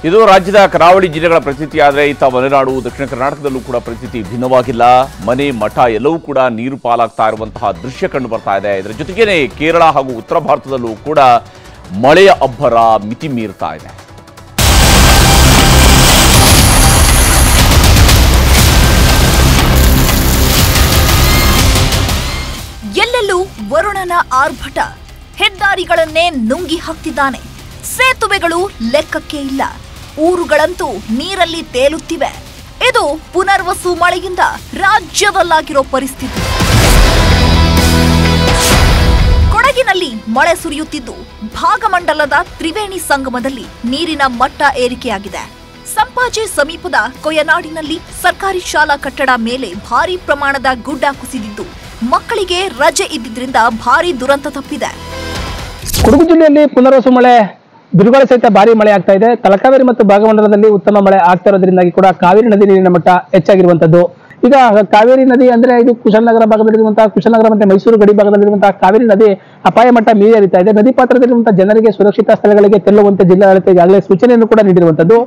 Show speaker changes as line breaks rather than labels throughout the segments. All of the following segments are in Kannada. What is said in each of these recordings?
ಇದು ರಾಜ್ಯದ ಕರಾವಳಿ ಜಿಲ್ಲೆಗಳ ಪರಿಸ್ಥಿತಿ. ಆದರೆ ಇತ್ತ ಮಲೆನಾಡು, ದಕ್ಷಿಣ ಕರ್ನಾಟಕದಲ್ಲೂ ಕೂಡ ಪರಿಸ್ಥಿತಿ ಭಿನ್ನವಾಗಿಲ್ಲ. ಮನೆ, ಮಠ ಎಲ್ಲವೂ ಕೂಡ ನೀರು ಪಾಲಾಗ್ತಾ ಇರುವಂತಹ ದೃಶ್ಯ ಕಂಡು ಬರ್ತಾ ಇದೆ. ಇದರ ಜೊತೆಗೇನೆ ಕೇರಳ ಹಾಗೂ ಉತ್ತರ ಭಾರತದಲ್ಲೂ ಕೂಡ ಮಳೆಯ ಅಬ್ಬರ ಮಿತಿ ಮೀರ್ತಾ ಇದೆ.
ಎಲ್ಲೆಲ್ಲೂ ವರುಣನ ಆರ್ಭಟ. ಹೆದ್ದಾರಿಗಳನ್ನೇ ನುಂಗಿ ಹಾಕ್ತಿದ್ದಾನೆ. ಸೇತುವೆಗಳು ಲೆಕ್ಕಕ್ಕೆ ಇಲ್ಲ. ಊರುಗಳಂತೂ ನೀರಲ್ಲಿ ತೇಲುತ್ತಿವೆ. ಇದು ಪುನರ್ವಸು ಮಳೆಯಿಂದ ರಾಜ್ಯದಲ್ಲಾಗಿರೋ ಪರಿಸ್ಥಿತಿ. ಕೊಡಗಿನಲ್ಲಿ ಮಳೆ ಸುರಿಯುತ್ತಿದ್ದು ಭಾಗಮಂಡಲದ ತ್ರಿವೇಣಿ ಸಂಗಮದಲ್ಲಿ ನೀರಿನ ಮಟ್ಟ ಏರಿಕೆಯಾಗಿದೆ. ಸಂಪಾಜೆ ಸಮೀಪದ ಕೊಯನಾಡಿನಲ್ಲಿ ಸರ್ಕಾರಿ ಶಾಲಾ ಕಟ್ಟಡ ಮೇಲೆ ಭಾರೀ ಪ್ರಮಾಣದ ಗುಡ್ಡ ಕುಸಿದಿದ್ದು ಮಕ್ಕಳಿಗೆ ರಜೆ ಇದ್ದಿದ್ರಿಂದ ಭಾರೀ ದುರಂತ ತಪ್ಪಿದೆ.
ಕೊಡಗು ಜಿಲ್ಲೆಯಲ್ಲಿ ಪುನರ್ವಸು ಮಳೆ ಬಿರುಗಾಳಿ ಸಹಿತ ಭಾರಿ ಮಳೆ ಆಗ್ತಾ ಇದೆ. ತಲಕಾವೇರಿ ಮತ್ತು ಭಾಗಮಂಡಲದಲ್ಲಿ ಉತ್ತಮ ಮಳೆ ಆಗ್ತಾ ಇರೋದ್ರಿಂದಾಗಿ ಕೂಡ ಕಾವೇರಿ ನದಿ ನೀರಿನ ಮಟ್ಟ ಹೆಚ್ಚಾಗಿರುವಂತದ್ದು. ಈಗ ಕಾವೇರಿ ನದಿ ಅಂದ್ರೆ ಇದು ಕುಶಲನಗರ ಭಾಗದಲ್ಲಿರುವಂತಹ, ಕುಶಲನಗರ ಮತ್ತೆ ಮೈಸೂರು ಗಡಿ ಭಾಗದಲ್ಲಿರುವಂತಹ ಕಾವೇರಿ ನದಿ ಅಪಾಯ ಮಟ್ಟ ಮೀರಿ ಹರಿತಾ ಇದೆ. ನದಿ ಪಾತ್ರದಲ್ಲಿರುವಂತಹ ಜನರಿಗೆ ಸುರಕ್ಷಿತ ಸ್ಥಳಗಳಿಗೆ ತೆರಳುವಂತೆ ಜಿಲ್ಲಾಡಳಿತ ಈಗಾಗಲೇ ಸೂಚನೆಯನ್ನು ಕೂಡ ನೀಡಿರುವಂತದ್ದು.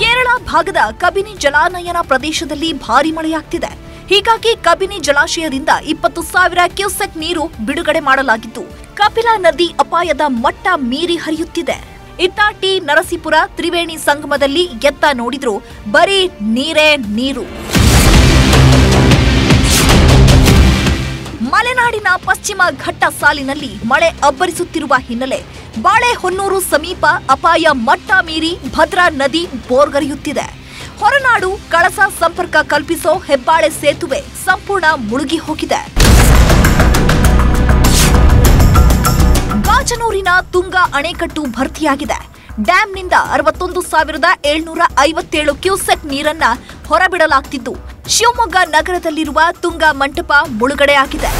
ಕೇರಳ ಭಾಗದ ಕಬಿನಿ ಜಲಾನಯನ ಪ್ರದೇಶದಲ್ಲಿ ಭಾರಿ ಮಳೆಯಾಗ್ತಿದೆ. ಹೀಗಾಗಿ ಕಬಿನಿ ಜಲಾಶಯದಿಂದ 20,000 ಕ್ಯೂಸೆಕ್ ನೀರು ಬಿಡುಗಡೆ ಮಾಡಲಾಗಿದ್ದು ಕಪಿಲಾ ನದಿ ಅಪಾಯದ ಮಟ್ಟ ಮೀರಿ ಹರಿಯುತ್ತಿದೆ. ಇತ್ತ ಟಿ ನರಸೀಪುರ ತ್ರಿವೇಣಿ ಸಂಗಮದಲ್ಲಿ ಎತ್ತ ನೋಡಿದ್ರು ಬರೀ ನೀರೇ ನೀರು. ಮಲೆನಾಡಿನ ಪಶ್ಚಿಮ ಘಟ್ಟ ಸಾಲಿನಲ್ಲಿ ಮಳೆ ಅಬ್ಬರಿಸುತ್ತಿರುವ ಹಿನ್ನೆಲೆ ಬಾಳೆಹೊನ್ನೂರು ಸಮೀಪ ಅಪಾಯ ಮಟ್ಟ ಮೀರಿ ಭದ್ರಾ ನದಿ ಬೋರ್ಗರೆಯುತ್ತಿದೆ. ಹೊರನಾಡು ಕಳಸ ಸಂಪರ್ಕ ಕಲ್ಪಿಸೋ ಹೆಬ್ಬಾಳೆ ಸೇತುವೆ ಸಂಪೂರ್ಣ ಮುಳುಗಿ ಹೋಗಿದೆ. ಗಾಜನೂರಿನ ತುಂಗಾ ಅಣೆಕಟ್ಟು ಭರ್ತಿಯಾಗಿದೆ. ಡ್ಯಾಂನಿಂದ 61,757 ಕ್ಯೂಸೆಕ್ ನೀರನ್ನ ಹೊರಬಿಡಲಾಗ್ತಿದ್ದು ಶಿವಮೊಗ್ಗ ನಗರದಲ್ಲಿರುವ ತುಂಗಾ ಮಂಟಪ ಮುಳುಗಡೆಯಾಗಿದೆ.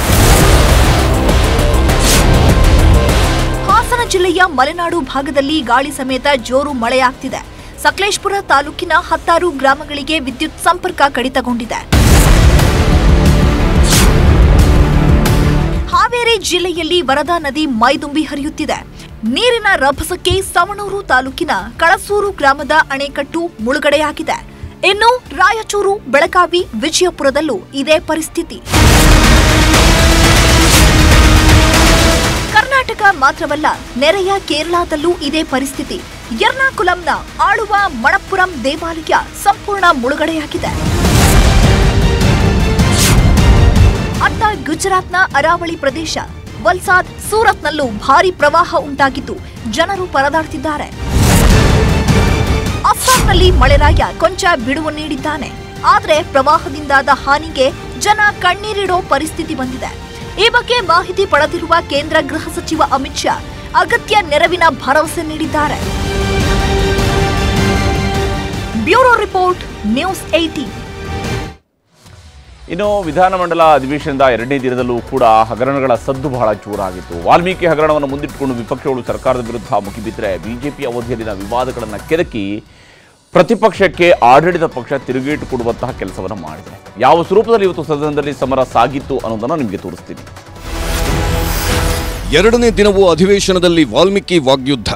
ಹಾಸನ ಜಿಲ್ಲೆಯ ಮಲೆನಾಡು ಭಾಗದಲ್ಲಿ ಗಾಳಿ ಸಮೇತ ಜೋರು ಮಳೆಯಾಗ್ತಿದೆ. ಸಕಲೇಶಪುರ ತಾಲೂಕಿನ 16 ಗ್ರಾಮಗಳಿಗೆ ವಿದ್ಯುತ್ ಸಂಪರ್ಕ ಕಡಿತಗೊಂಡಿದೆ. ಹಾವೇರಿ ಜಿಲ್ಲೆಯಲ್ಲಿ ವರದಾ ನದಿ ಮೈದುಂಬಿ ಹರಿಯುತ್ತಿದೆ. ನೀರಿನ ರಭಸಕ್ಕೆ ಸವಣೂರು ತಾಲೂಕಿನ ಕಳಸೂರು ಗ್ರಾಮದ ಅಣೆಕಟ್ಟು ಮುಳುಗಡೆಯಾಗಿದೆ. ಇನ್ನು ರಾಯಚೂರು, ಬೆಳಗಾವಿ, ವಿಜಯಪುರದಲ್ಲೂ ಇದೇ ಪರಿಸ್ಥಿತಿ. ಕರ್ನಾಟಕ ಮಾತ್ರವಲ್ಲ, ನೆರೆಯ ಕೇರಳದಲ್ಲೂ ಇದೇ ಪರಿಸ್ಥಿತಿ. ಎರ್ನಾಕುಲಂನ ಆಳುವ ಮಣಪ್ಪುರಂ ದೇವಾಲಯ ಸಂಪೂರ್ಣ ಮುಳುಗಡೆಯಾಗಿದೆ. ಅತ್ತ ಗುಜರಾತ್ನ ಅರಾವಳಿ ಪ್ರದೇಶ ವಲ್ಸಾದ್, ಸೂರತ್ನಲ್ಲೂ ಭಾರೀ ಪ್ರವಾಹ ಉಂಟಾಗಿದ್ದು ಜನರು ಪರದಾಡ್ತಿದ್ದಾರೆ. ಅಸ್ಸಾಂನಲ್ಲಿ ಮಳೆರಾಯ ಕೊಂಚ ಬಿಡುವು ನೀಡಿದ್ದಾನೆ. ಆದರೆ ಪ್ರವಾಹದಿಂದಾದ ಹಾನಿಗೆ ಜನ ಕಣ್ಣೀರಿಡೋ ಪರಿಸ್ಥಿತಿ ಬಂದಿದೆ. ಈ ಬಗ್ಗೆ ಮಾಹಿತಿ ಪಡೆದಿರುವ ಕೇಂದ್ರ ಗೃಹ ಸಚಿವ ಅಮಿತ್ ಶಾ ಅಗತ್ಯ ನೆರವಿನ ಭರವಸೆ ನೀಡಿದ್ದಾರೆ. Bureau report, news 18.
ಇನ್ನು ವಿಧಾನಮಂಡಲ ಅಧಿವೇಶನದ 2ನೇ ದಿನದಲ್ಲೂ ಕೂಡ ಹಗರಣಗಳ ಸದ್ದು ಬಹಳ ಜೋರಾಗಿತ್ತು. ವಾಲ್ಮೀಕಿ ಹಗರಣವನ್ನು ಮುಂದಿಟ್ಟುಕೊಂಡು ವಿಪಕ್ಷಗಳು ಸರ್ಕಾರದ ವಿರುದ್ಧ ಮುಗಿಬಿದ್ದರೆ ಬಿಜೆಪಿ ಅವಧಿಯಲ್ಲಿನ ವಿವಾದಗಳನ್ನು ಕೆದಕಿ ಪ್ರತಿಪಕ್ಷಕ್ಕೆ ಆಡಳಿತ ಪಕ್ಷ ತಿರುಗೇಟು ಕೊಡುವಂತಹ ಕೆಲಸವನ್ನು ಮಾಡಿದೆ. ಯಾವ ಸ್ವರೂಪದಲ್ಲಿ ಇವತ್ತು ಸದನದಲ್ಲಿ ಸಮರ ಸಾಗಿತ್ತು ಅನ್ನೋದನ್ನು ನಿಮಗೆ ತೋರಿಸ್ತೀನಿ.
2ನೇ ದಿನವೂ ಅಧಿವೇಶನದಲ್ಲಿ ವಾಲ್ಮೀಕಿ ವಾಗ್ಯುದ್ಧ.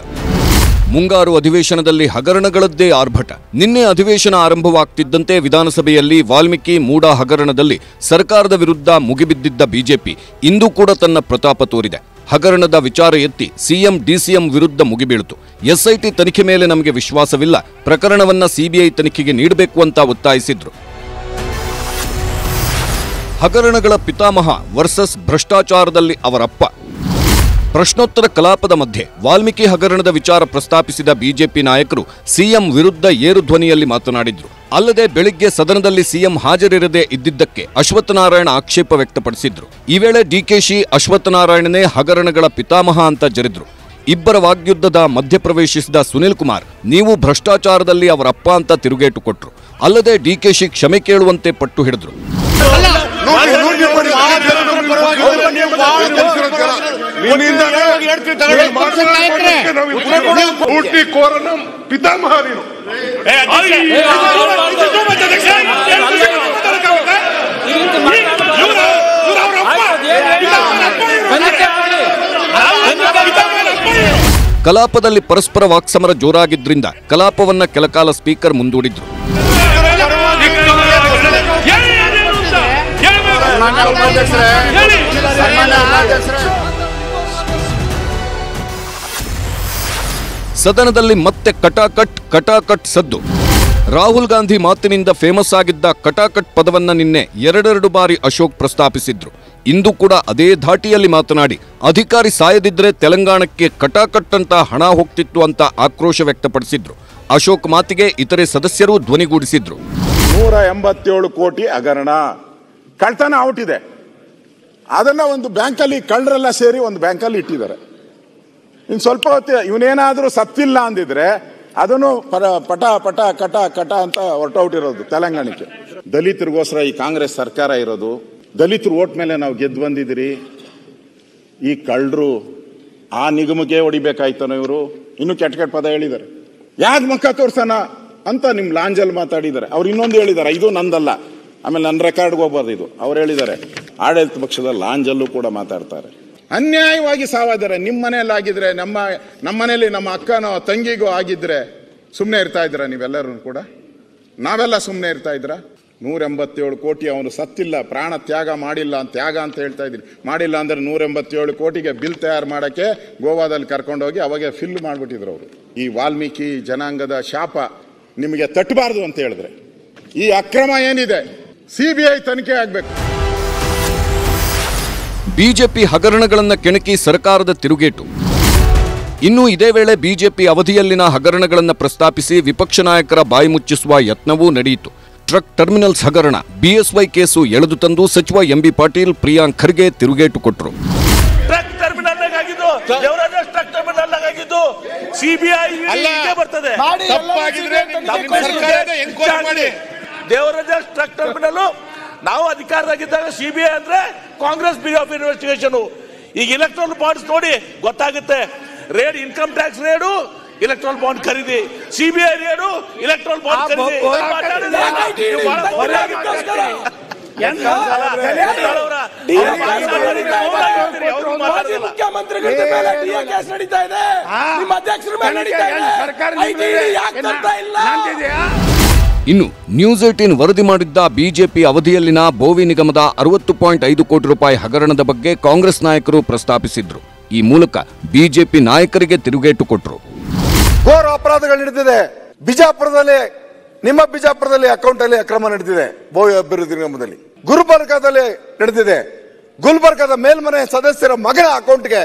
ಮುಂಗಾರು ಅಧಿವೇಶನದಲ್ಲಿ ಹಗರಣಗಳದ್ದೇ ಆರ್ಭಟ. ನಿನ್ನೆ ಅಧಿವೇಶನ ಆರಂಭವಾಗ್ತಿದ್ದಂತೆ ವಿಧಾನಸಭೆಯಲ್ಲಿ ವಾಲ್ಮೀಕಿ ಮೂಡಾ ಹಗರಣದಲ್ಲಿ ಸರ್ಕಾರದ ವಿರುದ್ಧ ಮುಗಿಬಿದ್ದಿದ್ದ ಬಿಜೆಪಿ ಇಂದು ಕೂಡ ತನ್ನ ಪ್ರತಾಪ ತೋರಿದೆ. ಹಗರಣದ ವಿಚಾರ ಎತ್ತಿ ಸಿಎಂ ಡಿಸಿಎಂ ವಿರುದ್ಧ ಮುಗಿಬೀಳಿತು. ಎಸ್ಐಟಿ ತನಿಖೆ ಮೇಲೆ ನಮಗೆ ವಿಶ್ವಾಸವಿಲ್ಲ, ಪ್ರಕರಣವನ್ನ ಸಿಬಿಐ ತನಿಖೆಗೆ ನೀಡಬೇಕು ಅಂತ ಒತ್ತಾಯಿಸಿದ್ರು. ಹಗರಣಗಳ ಪಿತಾಮಹ ವರ್ಸಸ್ ಭ್ರಷ್ಟಾಚಾರದಲ್ಲಿ ಅವರಪ್ಪ. ಪ್ರಶ್ನೋತ್ತರ ಕಲಾಪದ ಮಧ್ಯೆ ವಾಲ್ಮೀಕಿ ಹಗರಣದ ವಿಚಾರ ಪ್ರಸ್ತಾಪಿಸಿದ ಬಿಜೆಪಿ ನಾಯಕರು ಸಿಎಂ ವಿರುದ್ಧ ಏರು ಧ್ವನಿಯಲ್ಲಿ ಮಾತನಾಡಿದ್ರು. ಅಲ್ಲದೆ ಬೆಳಿಗ್ಗೆ ಸದನದಲ್ಲಿ ಸಿಎಂ ಹಾಜರಿರದೆ ಇದ್ದಿದ್ದಕ್ಕೆ ಅಶ್ವತ್ಥನಾರಾಯಣ ಆಕ್ಷೇಪ ವ್ಯಕ್ತಪಡಿಸಿದ್ರು. ಈ ವೇಳೆ ಡಿಕೆಶಿ ಅಶ್ವತ್ಥನಾರಾಯಣನೇ ಹಗರಣಗಳ ಪಿತಾಮಹ ಅಂತ ಜರಿದ್ರು. ಇಬ್ಬರ ವಾಗ್ಯುದ್ಧದ ಮಧ್ಯಪ್ರವೇಶಿಸಿದ ಸುನಿಲ್ ಕುಮಾರ್ ನೀವು ಭ್ರಷ್ಟಾಚಾರದಲ್ಲಿ ಅವರಪ್ಪ ಅಂತ ತಿರುಗೇಟು ಕೊಟ್ರು. ಅಲ್ಲದೆ ಡಿಕೆಶಿ ಕ್ಷಮೆ ಕೇಳುವಂತೆ ಪಟ್ಟು ಹಿಡಿದ್ರು.
ಪಿತಾಮಹ ನೀನು
ಕಲಾಪದಲ್ಲಿ ಪರಸ್ಪರ ವಾಕ್ಸಮರ ಜೋರಾಗಿದ್ದರಿಂದ ಕಲಾಪವನ್ನ ಕೆಲಕಾಲ ಸ್ಪೀಕರ್ ಮುಂದೂಡಿದ್ರು. ಸದನದಲ್ಲಿ ಮತ್ತೆ ಕಟಾಕಟ್ ಸದ್ದು. ರಾಹುಲ್ ಗಾಂಧಿ ಮಾತಿನಿಂದ ಫೇಮಸ್ ಆಗಿದ್ದ ಕಟಾಕಟ್ ಪದವನ್ನ ನಿನ್ನೆ ಎರಡೆರಡು ಬಾರಿ ಅಶೋಕ್ ಪ್ರಸ್ತಾಪಿಸಿದ್ರು. ಇಂದು ಕೂಡ ಅದೇ ಧಾಟಿಯಲ್ಲಿ ಮಾತನಾಡಿ ಅಧಿಕಾರಿ ಸಾಯದಿದ್ರೆ ತೆಲಂಗಾಣಕ್ಕೆ ಕಟಾಕಟ್ ಅಂತ ಹಣ ಹೋಗ್ತಿತ್ತು ಅಂತ ಆಕ್ರೋಶ ವ್ಯಕ್ತಪಡಿಸಿದ್ರು. ಅಶೋಕ್ ಮಾತಿಗೆ ಇತರೆ ಸದಸ್ಯರು ಧ್ವನಿಗೂಡಿಸಿದ್ರು.
187 ಕೋಟಿ ಹಗರಣ ಕಳ್ತನ ಔಟಿದೆ. ಅದನ್ನ ಒಂದು ಬ್ಯಾಂಕಲ್ಲಿ ಕಳ್ಳರೆಲ್ಲ ಸೇರಿ ಒಂದು ಬ್ಯಾಂಕಲ್ಲಿ ಇಟ್ಟಿದ್ದಾರೆ. ಇನ್ನು ಸ್ವಲ್ಪ ಹೊತ್ತು ಇವನೇನಾದ್ರೂ ಸತ್ತಿಲ್ಲ ಅಂದಿದ್ರೆ ಅದನ್ನು ಪಟ ಪಟ ಕಟ ಕಟ ಅಂತ ಹೊರಟೌಟಿರೋದು ತೆಲಂಗಾಣಕ್ಕೆ. ದಲಿತರಿಗೋಸ್ಕರ ಈ ಕಾಂಗ್ರೆಸ್ ಸರ್ಕಾರ ಇರೋದು. ದಲಿತರು ಓಟ್ ಮೇಲೆ ನಾವು ಗೆದ್ದು ಬಂದಿದ್ದೀರಿ. ಈ ಕಳ್ಳರು ಆ ನಿಗಮಕ್ಕೆ ಹೊಡಿಬೇಕಾಯ್ತಾನೋ ಇವರು. ಇನ್ನೂ ಕೆಟ್ಟ ಪದ ಹೇಳಿದ್ದಾರೆ. ಯಾಕೆ ಮುಖ ತೋರ್ಸೋಣ ಅಂತ ನಿಮ್ ಲಾಂಜಲ್ಲಿ ಮಾತಾಡಿದ್ದಾರೆ. ಅವ್ರು ಇನ್ನೊಂದು ಹೇಳಿದ್ದಾರೆ, ಇದು ನಂದಲ್ಲ, ಆಮೇಲೆ ನನ್ನ ರೆಕಾರ್ಡ್ಗೆ ಹೋಗ್ಬಾರ್ದು ಇದು. ಅವ್ರು ಹೇಳಿದ್ದಾರೆ ಆಡಳಿತ ಪಕ್ಷದ ಲಾಂಜಲ್ಲೂ ಕೂಡ ಮಾತಾಡ್ತಾರೆ. ಅನ್ಯಾಯವಾಗಿ ಸಾವಾದರೆ ನಿಮ್ಮ ಮನೆಯಲ್ಲಿ ಆಗಿದ್ರೆ, ನಮ್ಮ ಮನೆಯಲ್ಲಿ ನಮ್ಮ ಅಕ್ಕನೋ ತಂಗಿಗೋ ಆಗಿದ್ರೆ ಸುಮ್ಮನೆ ಇರ್ತಾ ಇದ್ರ ನೀವೆಲ್ಲರೂ ಕೂಡ? ನಾವೆಲ್ಲ ಸುಮ್ಮನೆ ಇರ್ತಾ ಇದ್ರ? 187 ಕೋಟಿ ಅವನು ಸತ್ತಿಲ್ಲ, ಪ್ರಾಣ ತ್ಯಾಗ ಮಾಡಿಲ್ಲ ಅಂತ ತ್ಯಾಗ ಅಂತ ಹೇಳ್ತಾ ಇದ್ದೀನಿ. ಮಾಡಿಲ್ಲ ಅಂದ್ರೆ 187 ಕೋಟಿಗೆ ಬಿಲ್ ತಯಾರು ಮಾಡಕ್ಕೆ ಗೋವಾದಲ್ಲಿ ಕರ್ಕೊಂಡೋಗಿ ಅವಾಗ ಫಿಲ್ ಮಾಡಿಬಿಟ್ಟಿದ್ರು ಅವರು. ಈ ವಾಲ್ಮೀಕಿ ಜನಾಂಗದ ಶಾಪ ನಿಮಗೆ ತಟ್ಟಬಾರ್ದು ಅಂತ ಹೇಳಿದ್ರೆ ಈ ಅಕ್ರಮ ಏನಿದೆ CBI ತನಿಖೆ ಆಗಬೇಕು.
ಬಿಜೆಪಿ ಹಗರಣಗಳನ್ನ ಕೆಣಕಿ ಸರ್ಕಾರದ ತಿರುಗೇಟು. ಇನ್ನು ಇದೇ ವೇಳೆ ಬಿಜೆಪಿ ಅವಧಿಯಲ್ಲಿನ ಹಗರಣಗಳನ್ನ ಪ್ರಸ್ತಾಪಿಸಿ ವಿಪಕ್ಷ ನಾಯಕರ ಬಾಯಿ ಮುಚ್ಚಿಸುವ ಯತ್ನವೂ ನಡೆಯಿತು. ಟ್ರಕ್ ಟರ್ಮಿನಲ್ಸ್ ಹಗರಣ, BSY ಕೇಸು ಎಳೆದು ತಂದು ಸಚಿವ MB ಪಾಟೀಲ್, ಪ್ರಿಯಾಂಕ್ ಖರ್ಗೆ ತಿರುಗೇಟು ಕೊಟ್ಟರು.
ಟ್ರಕ್ ಟರ್ಮಿನಲ್ ಆಗಿದ್ದು ಟ್ರಕ್ ಟರ್ಮಿನಲ್ ಆಗಿದ್ದು CBI ಬರ್ತದೆ. ದೇವರಾಜ ಟ್ರಕ್ ಟರ್ಮಿನಲ್ ನಾವು ಅಧಿಕಾರದಾಗಿದ್ದಾಗ CBI ಅಂದ್ರೆ ಕಾಂಗ್ರೆಸ್ ಬ್ಯೂರೋ ಆಫ್ ಇನ್ವೆಸ್ಟಿಗೇಷನ್. ಈಗ ಇಲೆಕ್ಟ್ರಲ್ ಬಾಂಡ್ಸ್ ನೋಡಿ ಗೊತ್ತಾಗುತ್ತೆ. Raid, income tax raid, electoral bond ಖರೀದಿ, CBI ರೇಡು, ಇಲೆಕ್ಟ್ರಲ್ ಬಾಂಡ್ ಖರೀದಿ.
ಇನ್ನು ನ್ಯೂಸ್ 18 ವರದಿ ಮಾಡಿದ್ದ ಬಿಜೆಪಿ ಅವಧಿಯಲ್ಲಿನ ಬೋವಿ ನಿಗಮದ 60.5 ಕೋಟಿ ರೂಪಾಯಿ ಹಗರಣದ ಬಗ್ಗೆ ಕಾಂಗ್ರೆಸ್ ನಾಯಕರು ಪ್ರಸ್ತಾಪಿಸಿದ್ರು. ಈ ಮೂಲಕ ಬಿಜೆಪಿ ನಾಯಕರಿಗೆ ತಿರುಗೇಟು ಕೊಟ್ಟರು.
ಘೋರ ಅಪರಾಧಗಳು ನಡೆದಿದೆ ಬಿಜಾಪುರದಲ್ಲಿ. ನಿಮ್ಮ ಬಿಜಾಪುರದಲ್ಲಿ ಅಕೌಂಟ್ ಅಲ್ಲಿ ಅಕ್ರಮ ನಡೆದಿದೆ. ಬೋವಿ ಅಭಿವೃದ್ಧಿ ನಿಗಮದಲ್ಲಿ ಗುಲ್ಬರ್ಗಾದಲ್ಲಿ ನಡೆದಿದೆ. ಗುಲ್ಬರ್ಗಾದ ಮೇಲ್ಮನೆ ಸದಸ್ಯರ ಮಗನ ಅಕೌಂಟ್ಗೆ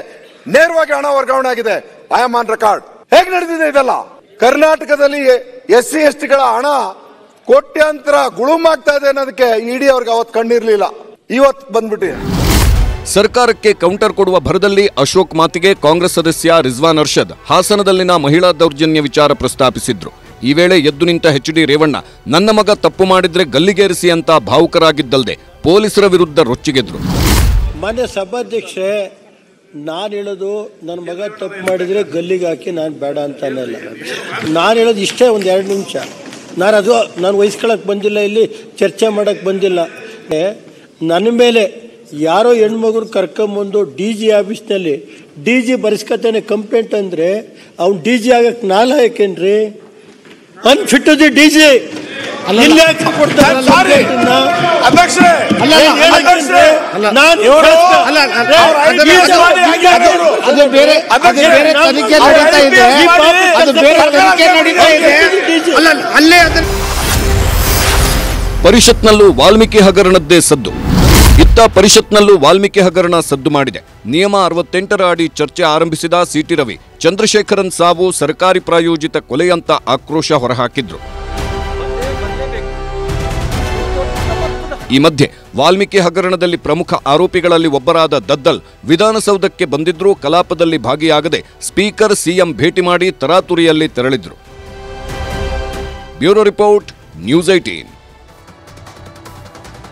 ನೇರವಾಗಿ ಹಣ ವರ್ಗಾವಣೆ ಆಗಿದೆ. I am on record. ಹೇಗೆ ನಡೆದಿದೆ ಇದೆಲ್ಲ? ಕರ್ನಾಟಕದಲ್ಲಿ SC STಗಳ ಹಣ ಕೋಟ್ಯಾಂತರ ಗುಳುಮಾಗ್ತಾ ಇದೆ ಅನ್ನೋದಕ್ಕೆ ಇಡಿ ಅವ್ರಿಗೆ ಅವತ್ತು ಕಣ್ಣಿರ್ಲಿಲ್ಲ, ಇವತ್ತು ಬಂದ್ಬಿಟ್ಟಿದೆ.
ಸರ್ಕಾರಕ್ಕೆ ಕೌಂಟರ್ ಕೊಡುವ ಭರದಲ್ಲಿ ಅಶೋಕ್ ಮಾತಿಗೆ ಕಾಂಗ್ರೆಸ್ ಸದಸ್ಯ ರಿಜ್ವಾನ್ ಅರ್ಷದ್ ಹಾಸನದಲ್ಲಿನ ಮಹಿಳಾ ದೌರ್ಜನ್ಯ ವಿಚಾರ ಪ್ರಸ್ತಾಪಿಸಿದ್ರು. ಈ ವೇಳೆ ಎದ್ದು ನಿಂತ HD ರೇವಣ್ಣ, ನನ್ನ ಮಗ ತಪ್ಪು ಮಾಡಿದ್ರೆ ಗಲ್ಲಿಗೇರಿಸಿ ಅಂತ ಭಾವುಕರಾಗಿದ್ದಲ್ದೆ ಪೊಲೀಸರ ವಿರುದ್ಧ ರೊಚ್ಚಿಗೆದ್ರು.
ಮಾನ್ಯ ಸಭಾಧ್ಯಕ್ಷೆ, ನಾನು ಹೇಳೋದು ನನ್ನ ಮಗ ತಪ್ಪು ಮಾಡಿದರೆ ಗಲ್ಲಿಗೆ ಹಾಕಿ ನಾನು ಬೇಡ ಅಂತ ಅನ್ನಲ್ಲ. ನಾನು ಹೇಳೋದು ಇಷ್ಟೇ, ಒಂದು 2 ನಿಮಿಷ. ನಾನು ವಹಿಸ್ಕೊಳಕ್ಕೆ ಬಂದಿಲ್ಲ, ಇಲ್ಲಿ ಚರ್ಚೆ ಮಾಡೋಕ್ಕೆ ಬಂದಿಲ್ಲ. ನನ್ನ ಮೇಲೆ ಯಾರೋ ಹೆಣ್ಮಗುರು ಕರ್ಕೊಂಬಂದು DG ಆಫೀಸ್ನಲ್ಲಿ DG ಬರೆಸ್ಕೊತಾನೆ ಕಂಪ್ಲೇಂಟ್ ಅಂದರೆ ಅವ್ನು DG ಆಗಕ್ಕೆ ನಾಲಾಯಕೇನ್ರಿ? Unfit to the DG.
ಪರಿಷತ್ನಲ್ಲೂ ವಾಲ್ಮೀಕಿ ಹಗರಣದ್ದೇ ಸದ್ದು. ಇತ್ತ ಪರಿಷತ್ನಲ್ಲೂ ವಾಲ್ಮೀಕಿ ಹಗರಣ ಸದ್ದು ಮಾಡಿದೆ. ನಿಯಮ 68ರ ಅಡಿ ಚರ್ಚೆ ಆರಂಭಿಸಿದ CT ರವಿ, ಚಂದ್ರಶೇಖರನ್ ಸಾವು ಸರ್ಕಾರಿ ಪ್ರಾಯೋಜಿತ ಕೊಲೆಯಂತ ಆಕ್ರೋಶ ಹೊರಹಾಕಿದ್ರು. ಈ ಮಧ್ಯೆ ವಾಲ್ಮೀಕಿ ಹಗರಣದಲ್ಲಿ ಪ್ರಮುಖ ಆರೋಪಿಗಳಲ್ಲಿ ಒಬ್ಬರಾದ ದದ್ದಲ್ ವಿಧಾನಸೌಧಕ್ಕೆ ಬಂದಿದ್ರೂ ಕಲಾಪದಲ್ಲಿ ಭಾಗಿಯಾಗದೆ ಸ್ಪೀಕರ್ CM ಭೇಟಿ ಮಾಡಿ ತರಾತುರಿಯಲ್ಲಿ ತೆರಳಿದ್ರು. Bureau report, news 18.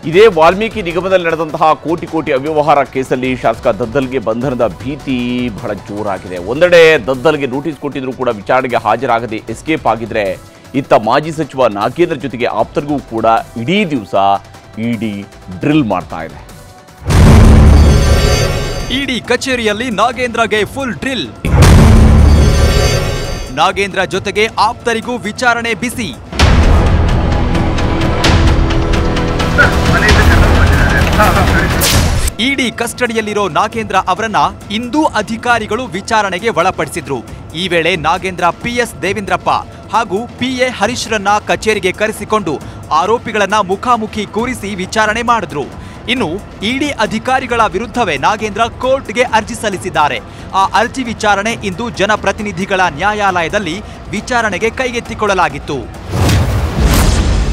ಇದೇ ವಾಲ್ಮೀಕಿ ನಿಗಮದಲ್ಲಿ ನಡೆದಂತಹ ಕೋಟಿ ಅವ್ಯವಹಾರ ಕೇಸಲ್ಲಿ ಶಾಸಕ ದದ್ದಲ್ಗೆ ಬಂಧನದ ಭೀತಿ ಬಹಳ ಜೋರಾಗಿದೆ. ಒಂದೆಡೆ ದದ್ದಲ್ಗೆ ನೋಟಿಸ್ ಕೊಟ್ಟಿದ್ರು ಕೂಡ ವಿಚಾರಣೆಗೆ ಹಾಜರಾಗದೆ ಎಸ್ಕೇಪ್ ಆಗಿದ್ರೆ, ಇತ್ತ ಮಾಜಿ ಸಚಿವ ನಾಗೇಂದ್ರ ಜೊತೆಗೆ ಆಪ್ತರಿಗೂ ಕೂಡ ಇಡೀ ದಿವಸ ಇಡಿ ಡ್ರಿಲ್ ಮಾಡ್ತಾ ಇದೆ.
ಇಡಿ ಕಚೇರಿಯಲ್ಲಿ ನಾಗೇಂದ್ರಗೆ ಫುಲ್ ಡ್ರಿಲ್. ನಾಗೇಂದ್ರ ಜೊತೆಗೆ ಆಪ್ತರಿಗೂ ವಿಚಾರಣೆ ಬಿಸಿ. ಇಡಿ ಕಸ್ಟಡಿಯಲ್ಲಿರೋ ನಾಗೇಂದ್ರ ಅವರನ್ನ ಇಂದು ಅಧಿಕಾರಿಗಳು ವಿಚಾರಣೆಗೆ ಒಳಪಡಿಸಿದ್ರು. ಈ ವೇಳೆ ನಾಗೇಂದ್ರ ಪಿಎಸ್ ದೇವೇಂದ್ರಪ್ಪ ಹಾಗೂ ಪಿಎ ಹರೀಶ್ರನ್ನ ಕಚೇರಿಗೆ ಕರೆಸಿಕೊಂಡು ಆರೋಪಿಗಳನ್ನ ಮುಖಾಮುಖಿ ಕೂರಿಸಿ ವಿಚಾರಣೆ ಮಾಡಿದ್ರು. ಇನ್ನು ಇಡಿ ಅಧಿಕಾರಿಗಳ ವಿರುದ್ಧವೇ ನಾಗೇಂದ್ರ ಕೋರ್ಟ್ಗೆ ಅರ್ಜಿ ಸಲ್ಲಿಸಿದ್ದಾರೆ. ಆ ಅರ್ಜಿ ವಿಚಾರಣೆ ಇಂದು ಜನಪ್ರತಿನಿಧಿಗಳ ನ್ಯಾಯಾಲಯದಲ್ಲಿ ವಿಚಾರಣೆಗೆ ಕೈಗೆತ್ತಿಕೊಳ್ಳಲಾಗಿತ್ತು.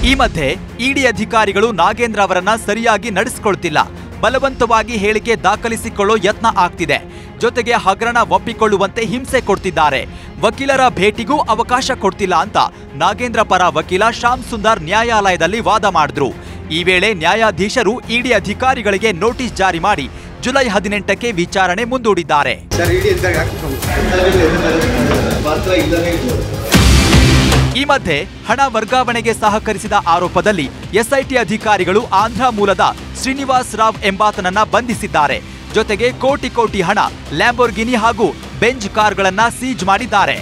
ಈ ಮಧ್ಯೆ ಇಡಿ ಅಧಿಕಾರಿಗಳು ನಾಗೇಂದ್ರ ಅವರನ್ನ ಸರಿಯಾಗಿ ನಡೆಸಿಕೊಳ್ತಿಲ್ಲ, ಬಲವಂತವಾಗಿ ಹೇಳಿಕೆ ದಾಖಲಿಸಿಕೊಳ್ಳೋ ಯತ್ನ ಆಗ್ತಿದೆ, ಜೊತೆಗೆ ಹಗರಣ ಒಪ್ಪಿಕೊಳ್ಳುವಂತೆ ಹಿಂಸೆ ಕೊಡ್ತಿದ್ದಾರೆ, ವಕೀಲರ ಭೇಟಿಗೂ ಅವಕಾಶ ಕೊಡ್ತಿಲ್ಲ ಅಂತ ನಾಗೇಂದ್ರ ಪರ ವಕೀಲ ಶ್ಯಾಮ್ ಸುಂದರ್ ನ್ಯಾಯಾಲಯದಲ್ಲಿ ವಾದ ಮಾಡಿದ್ರು. ಈ ವೇಳೆ ನ್ಯಾಯಾಧೀಶರು ಇಡಿ ಅಧಿಕಾರಿಗಳಿಗೆ ನೋಟಿಸ್ ಜಾರಿ ಮಾಡಿ ಜುಲೈ 18ಕ್ಕೆ ವಿಚಾರಣೆ ಮುಂದೂಡಿದ್ದಾರೆ. ಈ ಮಧ್ಯೆ ಹಣ ವರ್ಗಾವಣೆಗೆ ಸಹಕರಿಸಿದ ಆರೋಪದಲ್ಲಿ ಎಸ್ಐಟಿ ಅಧಿಕಾರಿಗಳು ಆಂಧ್ರ ಮೂಲದ ಶ್ರೀನಿವಾಸ್ ರಾವ್ ಎಂಬಾತನನ್ನ ಬಂಧಿಸಿದ್ದಾರೆ. ಜೊತೆಗೆ ಕೋಟಿ ಕೋಟಿ ಹಣ, ಲ್ಯಾಂಬೋರ್ಗಿನಿ ಹಾಗೂ ಬೆಂಜ್ ಕಾರ್ಗಳನ್ನ ಸೀಜ್ ಮಾಡಿದ್ದಾರೆ.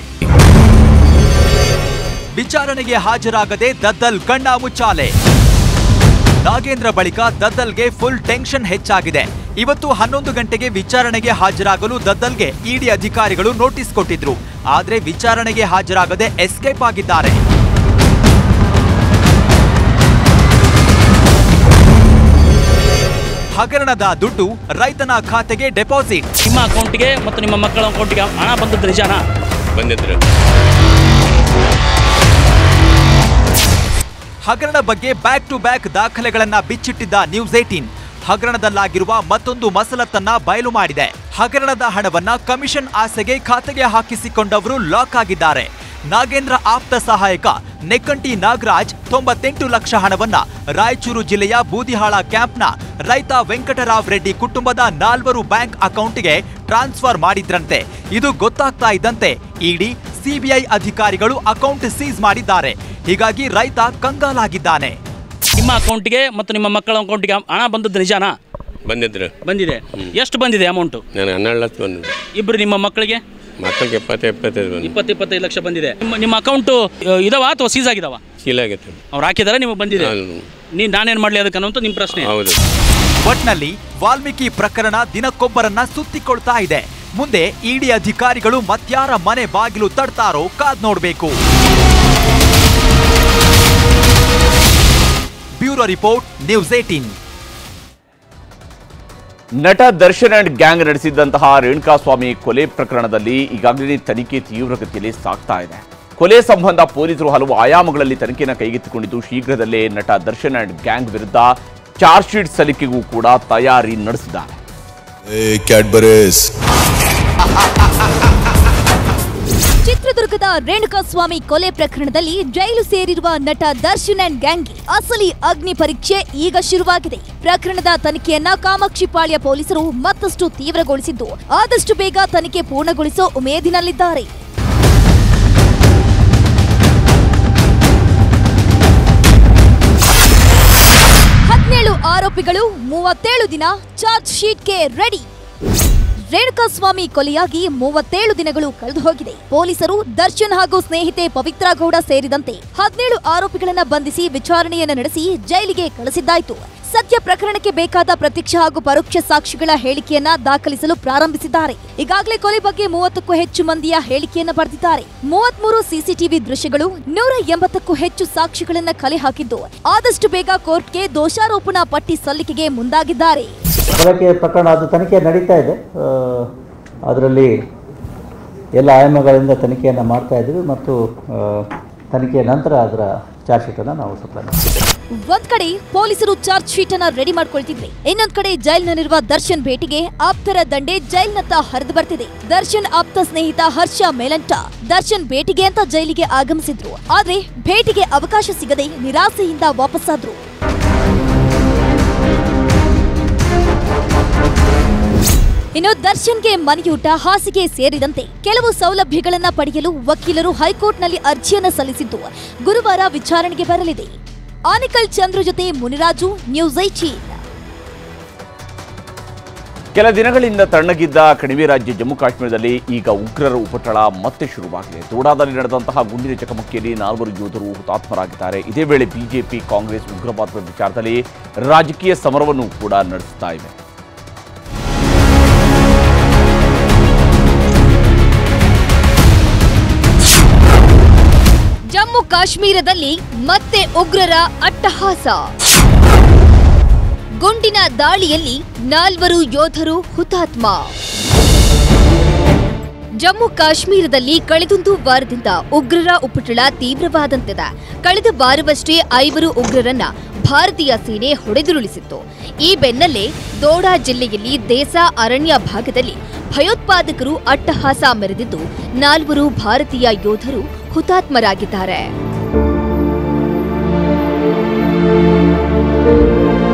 ವಿಚಾರಣೆಗೆ ಹಾಜರಾಗದೆ ದದ್ದಲ್ ಕಣ್ಣ ಮುಚ್ಚಾಲೆ. ನಾಗೇಂದ್ರ ಬಳಿಕ ದದ್ದಲ್ಗೆ ಫುಲ್ ಟೆನ್ಷನ್ ಹೆಚ್ಚಾಗಿದೆ. ಇವತ್ತು 11 ಗಂಟೆಗೆ ವಿಚಾರಣೆಗೆ ಹಾಜರಾಗಲು ದದ್ದಲ್ಗೆ ಇಡಿ ಅಧಿಕಾರಿಗಳು ನೋಟಿಸ್ ಕೊಟ್ಟಿದ್ರು. ಆದ್ರೆ ವಿಚಾರಣೆಗೆ ಹಾಜರಾಗದೆ ಎಸ್ಕೇಪ್ ಆಗಿದ್ದಾರೆ. ಹಗರಣದ ದುಡ್ಡು ರೈತನ ಖಾತೆಗೆ ಡೆಪಾಸಿಟ್.
ನಿಮ್ಮ ಅಕೌಂಟ್ಗೆ ಮತ್ತು ನಿಮ್ಮ ಮಕ್ಕಳ ಅಕೌಂಟ್ಗೆ ಹಣ ಬಂದದ್ದು ನಿಜಾನಾ?
ಬಂದಿದ್ರು.
ಹಗರಣ ಬಗ್ಗೆ ಬ್ಯಾಕ್ ಟು ಬ್ಯಾಕ್ ದಾಖಲೆಗಳನ್ನ ಬಿಚ್ಚಿಟ್ಟಿದ್ದ ನ್ಯೂಸ್ 18 ಹಗರಣದಲ್ಲಾಗಿರುವ ಮತ್ತೊಂದು ಮಸಲತ್ತನ್ನ ಬಯಲು ಮಾಡಿದೆ. ಹಗರಣದ ಹಣವನ್ನ ಕಮಿಷನ್ ಆಸೆಗೆ ಖಾತೆಗೆ ಹಾಕಿಸಿಕೊಂಡವರು ಲಾಕ್ ಆಗಿದ್ದಾರೆ. ನಾಗೇಂದ್ರ ಆಪ್ತ ಸಹಾಯಕ ನೆಕ್ಕಂಟಿ ನಾಗರಾಜ್ 98 ಲಕ್ಷ ಹಣವನ್ನ ರಾಯಚೂರು ಜಿಲ್ಲೆಯ ಬೂದಿಹಾಳ ಕ್ಯಾಂಪ್ನ ರೈತ ವೆಂಕಟರಾವ್ ರೆಡ್ಡಿ ಕುಟುಂಬದ 4 ಬ್ಯಾಂಕ್ ಅಕೌಂಟ್ಗೆ ಟ್ರಾನ್ಸ್ಫರ್ ಮಾಡಿದ್ರಂತೆ. ಇದು ಗೊತ್ತಾಗ್ತಾ ಇದ್ದಂತೆ ಇಡಿ ಸಿಬಿಐ ಅಧಿಕಾರಿಗಳು ಅಕೌಂಟ್ ಸೀಸ್ ಮಾಡಿದ್ದಾರೆ. ಹೀಗಾಗಿ ರೈತ ಕಂಗಾಲಾಗಿದ್ದಾನೆ.
ನಿಮ್ಮ ಅಕೌಂಟ್ಗೆ ಮತ್ತು ನಿಮ್ಮ ಮಕ್ಕಳ ಅಕೌಂಟ್ಗೆ ಹಣ ಬಂದದ್ದು ನಿಜಾನಾ?
ಬಂದಿದ್ರು.
ಬಂದಿದೆ. ಎಷ್ಟು ಬಂದಿದೆ ಅಮೌಂಟು?
ನಾನು 12 ಲಕ್ಷ ಬಂದಿದ್ದೆ.
ಇಬ್ಬರು ನಿಮ್ಮ ಮಕ್ಕಳಿಗೆ
25
ಲಕ್ಷ ಬಂದಿದೆ. ನಿಮ್ಮ ಅಕೌಂಟು ಇದಾವ ಅಥವಾ ಸೀಸ್ ಆಗಿದಾವ?
ಸೀಲ್ ಆಗೈತೆ.
ಅವ್ರು ಹಾಕಿದಾರೆ, ನಿಮಗೆ ಬಂದಿದೆ. ನಾನೇನು ಮಾಡಲಿ ಅದಕ್ಕೆ ಅನ್ನೋಂಥ ನಿಮ್ಮ ಪ್ರಶ್ನೆ.
ಹೌದು.
ಒಟ್ನಲ್ಲಿ ವಾಲ್ಮೀಕಿ ಪ್ರಕರಣ ದಿನಕ್ಕೊಬ್ಬರನ್ನ ಸುತ್ತಿಕೊಳ್ತಾ ಇದೆ. ಮುಂದೆ ಇಡಿ ಅಧಿಕಾರಿಗಳು ಮತ್ಯಾರ ಮನೆ ಬಾಗಿಲು ತಡ್ತಾರೋ ಕಾದ್ ನೋಡಬೇಕು. Bureau report, news 18.
ನಟ ದರ್ಶನ್ ಅಂಡ್ ಗ್ಯಾಂಗ್ ನಡೆಸಿದ್ದಂತಹ ರೇಣುಕಾಸ್ವಾಮಿ ಕೊಲೆ ಪ್ರಕರಣದಲ್ಲಿ ಈಗಾಗಲೇ ತನಿಖೆ ತೀವ್ರಗತಿಯಲ್ಲಿ ಸಾಗ್ತಾ ಇದೆ. ಕೊಲೆ ಸಂಬಂಧ ಪೊಲೀಸರು ಹಲವು ಆಯಾಮಗಳಲ್ಲಿ ತನಿಖೆಯನ್ನು ಕೈಗೆತ್ತಿಕೊಂಡಿದ್ದು ಶೀಘ್ರದಲ್ಲೇ ನಟ ದರ್ಶನ್ ಅಂಡ್ ಗ್ಯಾಂಗ್ ವಿರುದ್ಧ ಚಾರ್ಜ್ ಶೀಟ್ ಸಲ್ಲಿಕೆಗೂ ಕೂಡ ತಯಾರಿ ನಡೆಸಿದ್ದಾರೆ.
ಚಿತ್ರದುರ್ಗದ ರೇಣುಕಾಸ್ವಾಮಿ ಕೊಲೆ ಪ್ರಕರಣದಲ್ಲಿ ಜೈಲು ಸೇರಿರುವ ನಟ ದರ್ಶನ್ ಅಂಡ್ ಗ್ಯಾಂಗ್ಗೆ ಅಸಲಿ ಅಗ್ನಿ ಪರೀಕ್ಷೆ ಈಗ ಶುರುವಾಗಿದೆ. ಪ್ರಕರಣದ ತನಿಖೆಯನ್ನ ಕಾಮಾಕ್ಷಿಪಾಳ್ಯ ಪೊಲೀಸರು ಮತ್ತಷ್ಟು ತೀವ್ರಗೊಳಿಸಿದ್ದು ಆದಷ್ಟು ಬೇಗ ತನಿಖೆ ಪೂರ್ಣಗೊಳಿಸೋ ಉಮೇದಿನಲ್ಲಿದ್ದಾರೆ. ಆರೋಪಿಗಳು 37 ದಿನ ಚಾರ್ಜ್ ಶೀಟ್ಗೆ ರೆಡಿ. ರೇಣುಕಾಸ್ವಾಮಿ ಕೊಲೆಯಾಗಿ 37 ದಿನಗಳು ಕಳೆದು ಹೋಗಿದೆ. ಪೊಲೀಸರು ದರ್ಶನ್ ಹಾಗೂ ಸ್ನೇಹಿತೆ ಪವಿತ್ರ ಗೌಡ ಸೇರಿದಂತೆ 17 ಆರೋಪಿಗಳನ್ನ ಬಂಧಿಸಿ ವಿಚಾರಣೆಯನ್ನು ನಡೆಸಿ ಜೈಲಿಗೆ ಕಳಿಸಿದ್ದಾಯಿತು. ಸದ್ಯ ಪ್ರಕರಣಕ್ಕೆ ಬೇಕಾದ ಪ್ರತ್ಯಕ್ಷ ಹಾಗೂ ಪರೋಕ್ಷ ಸಾಕ್ಷಿಗಳ ಹೇಳಿಕೆಯನ್ನ ದಾಖಲಿಸಲು ಪ್ರಾರಂಭಿಸಿದ್ದಾರೆ. ಈಗಾಗಲೇ ಕೊಲೆ ಬಗ್ಗೆ 30ಕ್ಕೂ ಹೆಚ್ಚು ಮಂದಿಯ ಹೇಳಿಕೆಯನ್ನ ಬರೆದಿದ್ದಾರೆ. 33 ಸಿಸಿಟಿವಿ ದೃಶ್ಯಗಳು, 180ಕ್ಕೂ ಹೆಚ್ಚು ಸಾಕ್ಷಿಗಳನ್ನ ಕಲೆ ಹಾಕಿದ್ದು ಆದಷ್ಟು ಬೇಗ ಕೋರ್ಟ್ಗೆ ದೋಷಾರೋಪಣಾ ಪಟ್ಟಿ ಸಲ್ಲಿಕೆಗೆ ಮುಂದಾಗಿದ್ದಾರೆ.
ಪ್ರಕರಣ ಅದು ತನಿಖೆ ನಡೀತಾ ಇದೆ. ಅದರಲ್ಲಿ ಎಲ್ಲ ಆಯಾಮಗಳಿಂದ ತನಿಖೆಯನ್ನು ಮಾಡ್ತಾ ಇದ್ದೀವಿ ಮತ್ತು ತನಿಖೆಯ ನಂತರ ಅದರ ಚಾರ್ಜ್ ಶೀಟ್ ಅನ್ನು ನಾವು ಸಪ್ಲೈ ಮಾಡ್ತೀವಿ.
ಒಂದ್ ಕಡೆ ಪೊಲೀಸರು ಚಾರ್ಜ್ ಶೀಟ್ ಅನ್ನ ರೆಡಿ ಮಾಡ್ಕೊಳ್ತಿದ್ರೆ, ಇನ್ನೊಂದ್ ಕಡೆ ಜೈಲ್ನಲ್ಲಿರುವ ದರ್ಶನ್ ಭೇಟಿಗೆ ಆಪ್ತರ ದಂಡೆ ಜೈಲ್ನತ್ತ ಹರಿದು ಬರ್ತಿದೆ. ದರ್ಶನ್ ಆಪ್ತ ಸ್ನೇಹಿತ ಹರ್ಷ ಮೇಲಂಟ ದರ್ಶನ್ ಭೇಟಿಗೆ ಅಂತ ಜೈಲಿಗೆ ಆಗಮಿಸಿದ್ರು. ಆದ್ರೆ ಭೇಟಿಗೆ ಅವಕಾಶ ಸಿಗದೆ ನಿರಾಸೆಯಿಂದ ವಾಪಸ್ಸಾದ್ರು. ಇನ್ನು ದರ್ಶನ್ಗೆ ಮನೆಯೂಟ, ಹಾಸಿಗೆ ಸೇರಿದಂತೆ ಕೆಲವು ಸೌಲಭ್ಯಗಳನ್ನ ಪಡೆಯಲು ವಕೀಲರು ಹೈಕೋರ್ಟ್ನಲ್ಲಿ ಅರ್ಜಿಯನ್ನ ಸಲ್ಲಿಸಿದ್ದು ಗುರುವಾರ ವಿಚಾರಣೆಗೆ ಬರಲಿದೆ. ಆನಿಕಲ್ ಚಂದ್ರು ಜೊತೆ ಮುನಿರಾಜು, ನ್ಯೂಸ್ 18.
ಕೆಲ ದಿನಗಳಿಂದ ತಣ್ಣಗಿದ್ದ ಕಣಿವೆ ರಾಜ್ಯ ಜಮ್ಮು ಕಾಶ್ಮೀರದಲ್ಲಿ ಈಗ ಉಗ್ರರ ಉಪಟಳ ಮತ್ತೆ ಶುರುವಾಗಿದೆ. ದೋಡಾದಲ್ಲಿ ನಡೆದಂತಹ ಗುಂಡಿನ ಚಕಮಕಿಯಲ್ಲಿ 4 ಯೋಧರು ಹುತಾತ್ಮರಾಗಿದ್ದಾರೆ. ಇದೇ ವೇಳೆ ಬಿಜೆಪಿ, ಕಾಂಗ್ರೆಸ್ ಉಗ್ರವಾದದ ವಿಚಾರದಲ್ಲಿ ರಾಜಕೀಯ ಸಮರವನ್ನು ಕೂಡ ನಡೆಸುತ್ತಾ ಇವೆ.
ಜಮ್ಮು ಕಾಶ್ಮೀರದಲ್ಲಿ ಮತ್ತೆ ಉಗ್ರರ ಅಟ್ಟಹಾಸ. ಗುಂಡಿನ ದಾಳಿಯಲ್ಲಿ 4 ಯೋಧರು ಹುತಾತ್ಮ. ಜಮ್ಮು ಕಾಶ್ಮೀರದಲ್ಲಿ ಕಳೆದೊಂದು ವಾರದಿಂದ ಉಗ್ರರ ಉಪಟಳ ತೀವ್ರವಾದಂತಿದೆ. ಕಳೆದ ವಾರವಷ್ಟೇ 5 ಉಗ್ರರನ್ನ ಭಾರತೀಯ ಸೇನೆ ಹೊಡೆದುರುಳಿಸಿತ್ತು. ಈ ಬೆನ್ನಲ್ಲೇ ದೋಡಾ ಜಿಲ್ಲೆಯಲ್ಲಿ ದೇಸಾ ಅರಣ್ಯ ಭಾಗದಲ್ಲಿ ಭಯೋತ್ಪಾದಕರು ಅಟ್ಟಹಾಸ ಮೆರೆದಿದ್ದು 4 ಭಾರತೀಯ ಯೋಧರು ಹುತಾತ್ಮರಾಗಿದ್ದಾರೆ.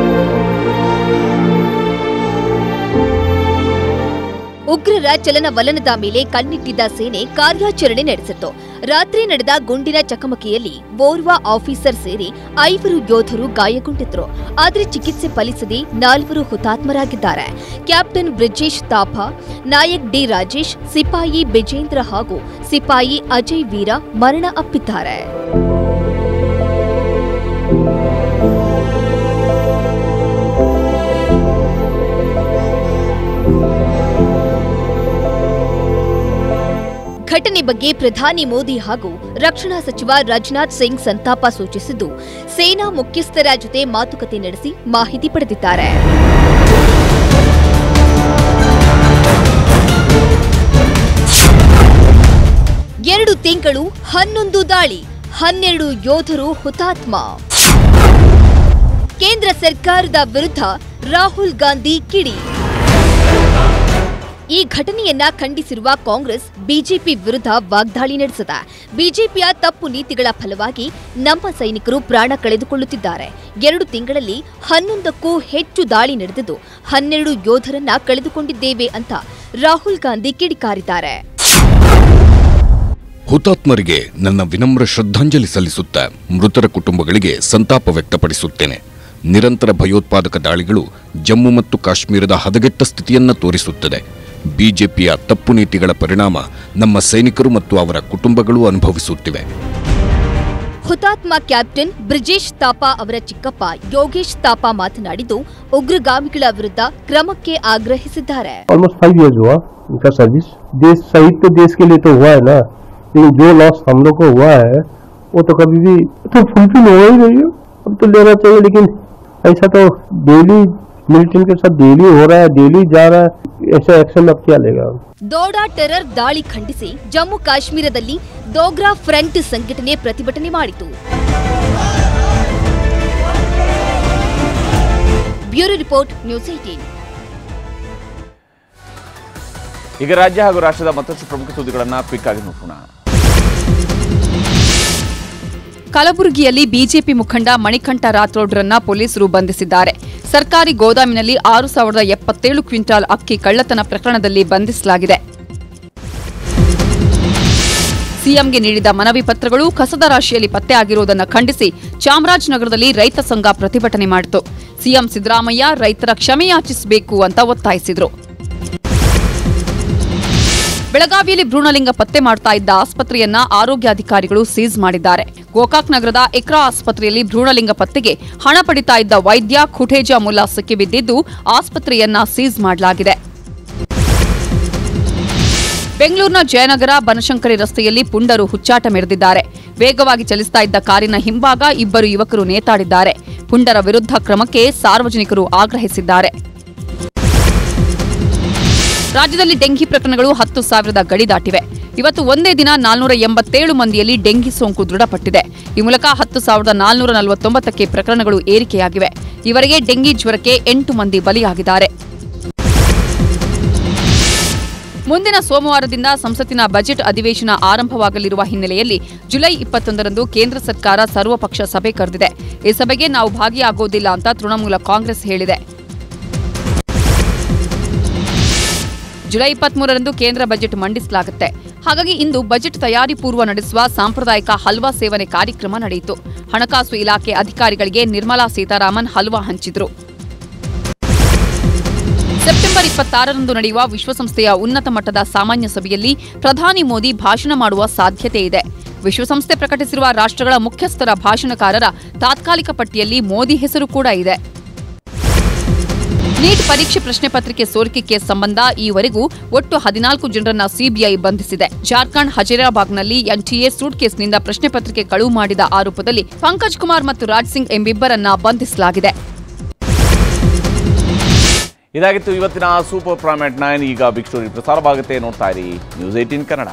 ಉಗ್ರರ ಚಲನವಲನದ ಮೇಲೆ ಕಣ್ಣಿಟ್ಟಿದ್ದ ಸೇನೆ ಕಾರ್ಯಾಚರಣೆ ನಡೆಸಿತ್ತು. ರಾತ್ರಿ ನಡೆದ ಗುಂಡಿನ ಚಕಮಕಿಯಲ್ಲಿ ಓರ್ವ ಆಫೀಸರ್ ಸೇರಿ 5 ಯೋಧರು ಗಾಯಗೊಂಡಿದ್ರು. ಆದರೆ ಚಿಕಿತ್ಸೆ ಫಲಿಸದೆ 4 ಹುತಾತ್ಮರಾಗಿದ್ದಾರೆ. ಕ್ಯಾಪ್ಟನ್ ಬ್ರಿಜೇಶ್ ತಾಪಾ, ನಾಯಕ್ ಡಿ ರಾಜೇಶ್, ಸಿಪಾಯಿ ಬಿಜೇಂದ್ರ ಹಾಗೂ ಸಿಪಾಯಿ ಅಜಯ್ ವೀರ ಮರಣ ಅಪ್ಪಿದ್ದಾರೆ. ಘಟನೆ ಬಗ್ಗೆ ಪ್ರಧಾನಿ ಮೋದಿ ಹಾಗೂ ರಕ್ಷಣಾ ಸಚಿವ ರಾಜನಾಥ್ ಸಿಂಗ್ ಸಂತಾಪ ಸೂಚಿಸಿದ್ದು, ಸೇನಾ ಮುಖ್ಯಸ್ಥರ ಜೊತೆ ಮಾತುಕತೆ ನಡೆಸಿ ಮಾಹಿತಿ ಪಡೆದಿದ್ದಾರೆ. ಎರಡು ತಿಂಗಳು 11 ದಾಳಿ, 12 ಯೋಧರು ಹುತಾತ್ಮ. ಕೇಂದ್ರ ಸರ್ಕಾರದ ವಿರುದ್ಧ ರಾಹುಲ್ ಗಾಂಧಿ ಕಿಡಿ. ಈ ಘಟನೆಯನ್ನ ಖಂಡಿಸಿರುವ ಕಾಂಗ್ರೆಸ್ ಬಿಜೆಪಿ ವಿರುದ್ಧ ವಾಗ್ದಾಳಿ ನಡೆಸಿದೆ. ಬಿಜೆಪಿಯ ತಪ್ಪು ನೀತಿಗಳ ಫಲವಾಗಿ ನಮ್ಮ ಸೈನಿಕರು ಪ್ರಾಣ ಕಳೆದುಕೊಳ್ಳುತ್ತಿದ್ದಾರೆ. 2 ತಿಂಗಳಲ್ಲಿ 11ಕ್ಕೂ ಹೆಚ್ಚು ದಾಳಿ ನಡೆದಿದ್ದು 12 ಯೋಧರನ್ನ ಕಳೆದುಕೊಂಡಿದ್ದೇವೆ ಅಂತ ರಾಹುಲ್ ಗಾಂಧಿ ಕಿಡಿಕಾರಿದ್ದಾರೆ.
ಹುತಾತ್ಮರಿಗೆ ನನ್ನ ವಿನಮ್ರ ಶ್ರದ್ಧಾಂಜಲಿ ಸಲ್ಲಿಸುತ್ತಾ ಮೃತರ ಕುಟುಂಬಗಳಿಗೆ ಸಂತಾಪ ವ್ಯಕ್ತಪಡಿಸುತ್ತೇನೆ. ನಿರಂತರ ಭಯೋತ್ಪಾದಕ ದಾಳಿಗಳು ಜಮ್ಮು ಮತ್ತು ಕಾಶ್ಮೀರದ ಹದಗೆಟ್ಟ ಸ್ಥಿತಿಯನ್ನು ತೋರಿಸುತ್ತದೆ. ಬಿಜೆಪಿಯ ತಪ್ಪು ನೀತಿಗಳ ಪರಿಣಾಮ ನಮ್ಮ ಸೈನಿಕರು ಮತ್ತು ಅವರ ಕುಟುಂಬಗಳು ಅನುಭವಿಸುತ್ತಿವೆ.
ಹುತಾತ್ಮ ಕ್ಯಾಪ್ಟನ್ ಬ್ರಿಜೇಶ್ ತಾಪಾ ಅವರ ಚಿಕ್ಕಪ್ಪ ಯೋಗೇಶ್ ತಾಪಾ ಮಾತನಾಡಿದ್ದು, ಉಗ್ರಗಾಮಿಗಳ ವಿರುದ್ಧ ಕ್ರಮಕ್ಕೆ ಆಗ್ರಹಿಸಿದ್ದಾರೆ.
ऑलमोस्ट 5 years हुआ उनका सर्विस. देश शहीद तो देश के लिए तो हुआ है ना, लेकिन जो लॉस हम लोग को हुआ है वो तो कभी भी तो फुलफिल हो ही नहीं है. अब तो लेना चाहिए, लेकिन ऐसा तो डेली मिलिटेंट के साथ डेली हो रहा है, डेली जा रहा है. ऐसा एक्शन अब क्या लेगा?
ದೋಡಾ ಟೆರರ್ ದಾಳಿ ಖಂಡಿಸಿ ಜಮ್ಮು ಕಾಶ್ಮೀರದಲ್ಲಿ ದೋಗ್ರಾ ಫ್ರಂಟ್ ಸಂಘಟನೆ ಪ್ರತಿಭಟನೆ ಮಾಡಿತು. Bureau report, news 18.
ಈಗ ರಾಜ್ಯ ಹಾಗೂ ರಾಷ್ಟ್ರದ ಮತ್ತಷ್ಟು ಪ್ರಮುಖ ಸುದ್ದಿಗಳನ್ನು ಕ್ವಿಕ್ ಆಗಿ ನೋಡೋಣ.
ಕಲಬುರಗಿಯಲ್ಲಿ ಬಿಜೆಪಿ ಮುಖಂಡ ಮಣಿಕಂಠ ರಾಥೋಡ್ರನ್ನ ಪೊಲೀಸರು ಬಂಧಿಸಿದ್ದಾರೆ. ಸರ್ಕಾರಿ ಗೋದಾಮಿನಲ್ಲಿ 6077 ಕ್ವಿಂಟಾಲ್ ಅಕ್ಕಿ ಕಳ್ಳತನ ಪ್ರಕರಣದಲ್ಲಿ ಬಂಧಿಸಲಾಗಿದೆ. ಸಿಎಂಗೆ ನೀಡಿದ ಮನವಿ ಪತ್ರಗಳು ಕಸದ ರಾಶಿಯಲ್ಲಿ ಪತ್ತೆಯಾಗಿರುವುದನ್ನು ಖಂಡಿಸಿ ಚಾಮರಾಜನಗರದಲ್ಲಿ ರೈತ ಸಂಘ ಪ್ರತಿಭಟನೆ ಮಾಡಿತು. ಸಿಎಂ ಸಿದ್ದರಾಮಯ್ಯ ರೈತರ ಕ್ಷಮೆಯಾಚಿಸಬೇಕು ಅಂತ ಒತ್ತಾಯಿಸಿದರು. ಬೆಳಗಾವಿಯಲ್ಲಿ ಭ್ರೂಣಲಿಂಗ ಪತ್ತೆ ಮಾಡ್ತಾ ಇದ್ದ ಆಸ್ಪತ್ರೆಯನ್ನ ಆರೋಗ್ಯಾಧಿಕಾರಿಗಳು ಸೀಸ್ ಮಾಡಿದ್ದಾರೆ. ಗೋಕಾಕ್ ನಗರದ ಇಕ್ರಾ ಆಸ್ಪತ್ರೆಯಲ್ಲಿ ಭ್ರೂಣಲಿಂಗ ಪತ್ತೆಗೆ ಹಣ ಪಡಿತಾ ಇದ್ದ ವೈದ್ಯ ಖುಟೇಜಾ ಮುಲ್ಲಾ ಸಿಕ್ಕಿಬಿದ್ದಿದ್ದು ಆಸ್ಪತ್ರೆಯನ್ನ ಸೀಸ್ ಮಾಡಲಾಗಿದೆ. ಬೆಂಗಳೂರಿನ ಜಯನಗರ ಬನಶಂಕರಿ ರಸ್ತೆಯಲ್ಲಿ ಪುಂಡರು ಹುಚ್ಚಾಟ ಮೆರೆದಿದ್ದಾರೆ. ವೇಗವಾಗಿ ಚಲಿಸ್ತಾ ಇದ್ದ ಕಾರಿನ ಹಿಂಭಾಗ 2 ಯುವಕರು ನೇತಾಡಿದ್ದಾರೆ. ಪುಂಡರ ವಿರುದ್ಧ ಕ್ರಮಕ್ಕೆ ಸಾರ್ವಜನಿಕರು ಆಗ್ರಹಿಸಿದ್ದಾರೆ. ರಾಜ್ಯದಲ್ಲಿ ಡೆಂಘಿ ಪ್ರಕರಣಗಳು 10,000 ಗಡಿ ದಾಟಿವೆ. ಇವತ್ತು ಒಂದೇ ದಿನ 487 ಮಂದಿಯಲ್ಲಿ ಡೆಂಗಿ ಸೋಂಕು ದೃಢಪಟ್ಟಿದೆ. ಈ ಮೂಲಕ 10,449ಕ್ಕೆ ಪ್ರಕರಣಗಳು ಏರಿಕೆಯಾಗಿವೆ. ಇವರಿಗೆ ಡೆಂಗಿ ಜ್ವರಕ್ಕೆ 8 ಮಂದಿ ಬಲಿಯಾಗಿದ್ದಾರೆ. ಮುಂದಿನ ಸೋಮವಾರದಿಂದ ಸಂಸತ್ತಿನ ಬಜೆಟ್ ಅಧಿವೇಶನ ಆರಂಭವಾಗಲಿರುವ ಹಿನ್ನೆಲೆಯಲ್ಲಿ ಜುಲೈ 21ರಂದು ಕೇಂದ್ರ ಸರ್ಕಾರ ಸರ್ವಪಕ್ಷ ಸಭೆ ಕರೆದಿದೆ. ಈ ಸಭೆಗೆ ನಾವು ಭಾಗಿಯಾಗೋದಿಲ್ಲ ಅಂತ ತೃಣಮೂಲ ಕಾಂಗ್ರೆಸ್ ಹೇಳಿದೆ. ಜುಲೈ 23ರಂದು ಕೇಂದ್ರ ಬಜೆಟ್ ಮಂಡಿಸಲಾಗುತ್ತೆ. ಹಾಗಾಗಿ ಇಂದು ಬಜೆಟ್ ತಯಾರಿ ಪೂರ್ವ ನಡೆಸುವ ಸಾಂಪ್ರದಾಯಿಕ ಹಲ್ವಾ ಸೇವನೆ ಕಾರ್ಯಕ್ರಮ ನಡೆಯಿತು. ಹಣಕಾಸು ಇಲಾಖೆ ಅಧಿಕಾರಿಗಳಿಗೆ ನಿರ್ಮಲಾ ಸೀತಾರಾಮನ್ ಹಲ್ವಾ ಹಂಚಿದ್ರು. ಸೆಪ್ಟೆಂಬರ್ 26ರಂದು ನಡೆಯುವ ವಿಶ್ವಸಂಸ್ಥೆಯ ಉನ್ನತ ಮಟ್ಟದ ಸಾಮಾನ್ಯ ಸಭೆಯಲ್ಲಿ ಪ್ರಧಾನಿ ಮೋದಿ ಭಾಷಣ ಮಾಡುವ ಸಾಧ್ಯತೆ ಇದೆ. ವಿಶ್ವಸಂಸ್ಥೆ ಪ್ರಕಟಿಸಿರುವ ರಾಷ್ಟ್ರಗಳ ಮುಖ್ಯಸ್ಥರ ಭಾಷಣಕಾರರ ತಾತ್ಕಾಲಿಕ ಪಟ್ಟಿಯಲ್ಲಿ ಮೋದಿ ಹೆಸರು ಕೂಡ ಇದೆ. ನೀಟ್ ಪರೀಕ್ಷೆ ಪ್ರಶ್ನೆ ಪತ್ರಿಕೆ ಸೋರಿಕೆ ಕೇಸ್ ಸಂಬಂಧ ಈವರೆಗೂ ಒಟ್ಟು 14 ಜನರನ್ನ ಸಿಬಿಐ ಬಂಧಿಸಿದೆ. ಜಾರ್ಖಂಡ್ ಹಜೇರಾಬಾಗ್ನಲ್ಲಿ ಎನ್ಟಿಎ ಸೂಟ್ ಕೇಸ್ನಿಂದ ಪ್ರಶ್ನೆ ಪತ್ರಿಕೆ ಕಳುವು ಮಾಡಿದ ಆರೋಪದಲ್ಲಿ ಪಂಕಜ್ ಕುಮಾರ್ ಮತ್ತು ರಾಜ್ ಸಿಂಗ್ ಎಂಬಿಬ್ಬರನ್ನ ಬಂಧಿಸಲಾಗಿದೆ.
ಇದಾಗಿತ್ತು ಇವತ್ತಿನ ಸೂಪರ್ ಪ್ರೈಮ್ ಅಟ್ 9. ಈಗ ಬಿಗ್ ಸ್ಟೋರಿ ಪ್ರಸಾರವಾಗುತ್ತೆ. ನೋಡ್ತಾ ಇರಿ ನ್ಯೂಸ್ 18 ಕನ್ನಡ.